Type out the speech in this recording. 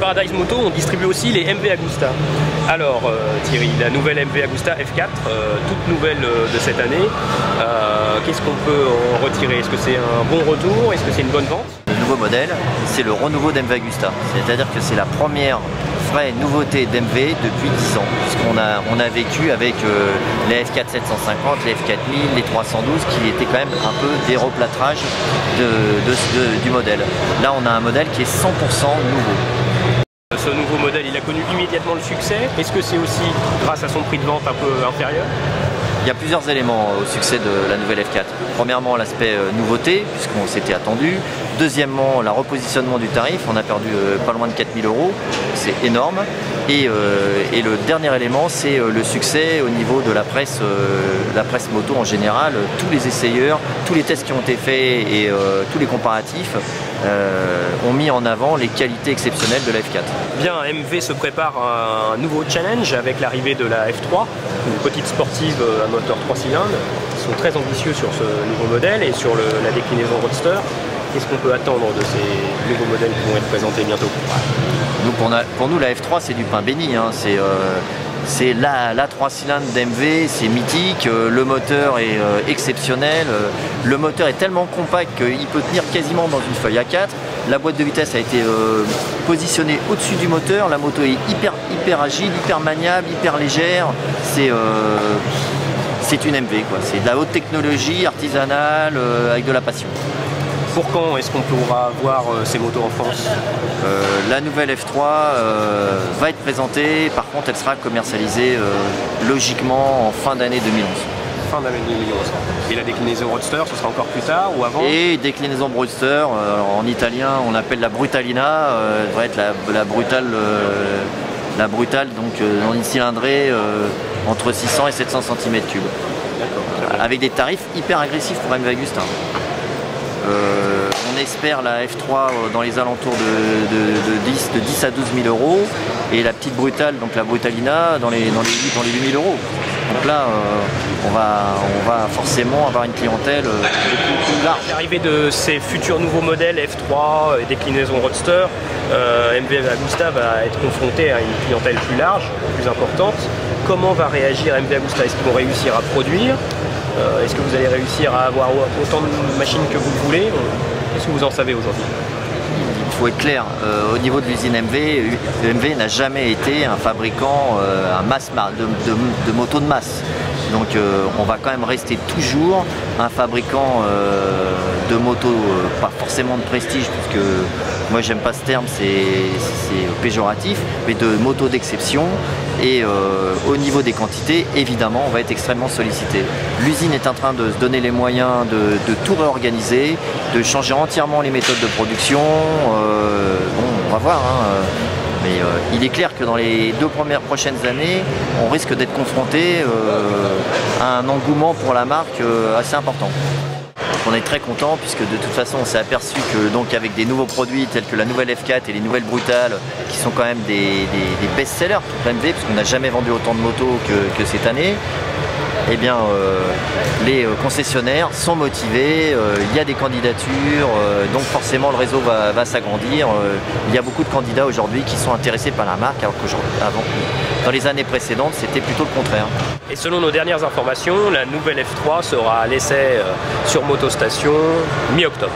Paradise Moto, on distribue aussi les MV Agusta. Alors Thierry, la nouvelle MV Agusta F4, toute nouvelle de cette année, qu'est-ce qu'on peut en retirer? Est-ce que c'est un bon retour? Est-ce que c'est une bonne vente? Le nouveau modèle, c'est le renouveau d'MV Agusta. C'est-à-dire que c'est la première vraie nouveauté d'MV depuis 10 ans. Puisqu'on a vécu avec les F4 750, les F4 1000, les 312 qui étaient quand même un peu des replâtrages du modèle. Là, on a un modèle qui est 100% nouveau. Ce nouveau modèle, il a connu immédiatement le succès. Est-ce que c'est aussi grâce à son prix de vente un peu inférieur? Il y a plusieurs éléments au succès de la nouvelle F4. Premièrement, l'aspect nouveauté, puisqu'on s'était attendu. Deuxièmement, le repositionnement du tarif. On a perdu pas loin de 4000 €. C'est énorme. Et le dernier élément, c'est le succès au niveau de la presse moto en général. Tous les essayeurs, tous les tests qui ont été faits et tous les comparatifs ont mis en avant les qualités exceptionnelles de la F4. Bien, MV se prépare à un nouveau challenge avec l'arrivée de la F3, une petite sportive à moteur 3 cylindres. Ils sont très ambitieux sur ce nouveau modèle et sur la déclinaison Roadster. Qu'est-ce qu'on peut attendre de ces nouveaux modèles qui vont être présentés bientôt? Pour nous, la F3, c'est du pain béni. Hein. C'est la 3 cylindres d'MV, c'est mythique, le moteur est exceptionnel, le moteur est tellement compact qu'il peut tenir quasiment dans une feuille A4. La boîte de vitesse a été positionnée au-dessus du moteur, la moto est hyper agile, hyper maniable, hyper légère. C'est une MV, quoi. C'est de la haute technologie, artisanale, avec de la passion. Pour quand est-ce qu'on pourra voir ces motos en France? La nouvelle F3 va être présentée, par contre elle sera commercialisée logiquement en fin d'année 2011. Fin d'année 2011. Et la déclinaison Roadster, ce sera encore plus tard ou avant? Et déclinaison Roadster, en italien on appelle la Brutalina, devrait être la brutale, donc dans une cylindrée entre 600 et 700 cm3. Avec des tarifs hyper agressifs pour MV Agusta. On espère la F3 dans les alentours de 10 à 12 000 € et la petite brutale, donc la Brutalina, dans les 8 000 €. Donc là, on va forcément avoir une clientèle beaucoup plus large. L'arrivée de ces futurs nouveaux modèles F3 et déclinaison Roadster, MV Agusta va être confronté à une clientèle plus large, plus importante. Comment va réagir MV Agusta? Est-ce qu'ils vont réussir à produire? Est-ce que vous allez réussir à avoir autant de machines que vous le voulez? Qu'est-ce que vous en savez aujourd'hui? Il faut être clair, au niveau de l'usine MV n'a jamais été un fabricant de motos de masse. Donc on va quand même rester toujours un fabricant de motos, pas forcément de prestige, puisque moi j'aime pas ce terme, c'est péjoratif, mais de motos d'exception. Et au niveau des quantités, évidemment, on va être extrêmement sollicité. L'usine est en train de se donner les moyens de tout réorganiser, de changer entièrement les méthodes de production. Bon, on va voir. Hein, mais il est clair que dans les 2 prochaines années, on risque d'être confronté à un engouement pour la marque assez important. On est très content puisque de toute façon on s'est aperçu que donc avec des nouveaux produits tels que la nouvelle F4 et les nouvelles brutales qui sont quand même des best-sellers pour MV, parce qu'on n'a jamais vendu autant de motos que cette année, eh bien les concessionnaires sont motivés, il y a des candidatures, donc forcément le réseau va s'agrandir. Il y a beaucoup de candidats aujourd'hui qui sont intéressés par la marque, alors qu'avant, dans les années précédentes, c'était plutôt le contraire. Et selon nos dernières informations, la nouvelle F3 sera à l'essai sur Motostation mi-octobre.